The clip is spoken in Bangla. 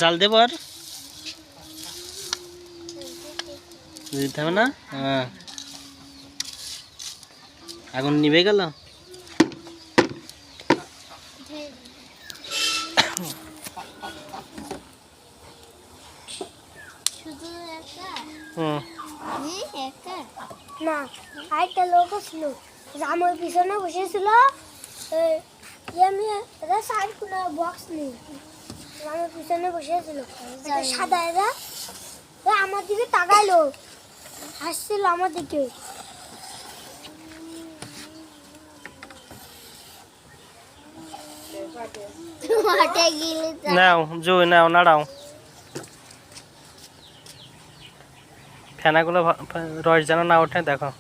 জাল দেবো আর দিতে হবে না। হ্যাঁ, আগুন নিভে গেল। না, আরেকটা লোকও ছিল, আমার পিছনে বসেছিল। বক্স নেই, আমার পিছনে বসেছিল সাদা, এরা আমার দিকে তাকাইলো, হাসছিল আমার দিকে। নাও জুই, নাও নাড়াও। ফেনাগুলো রস যেন না ওঠে দেখো।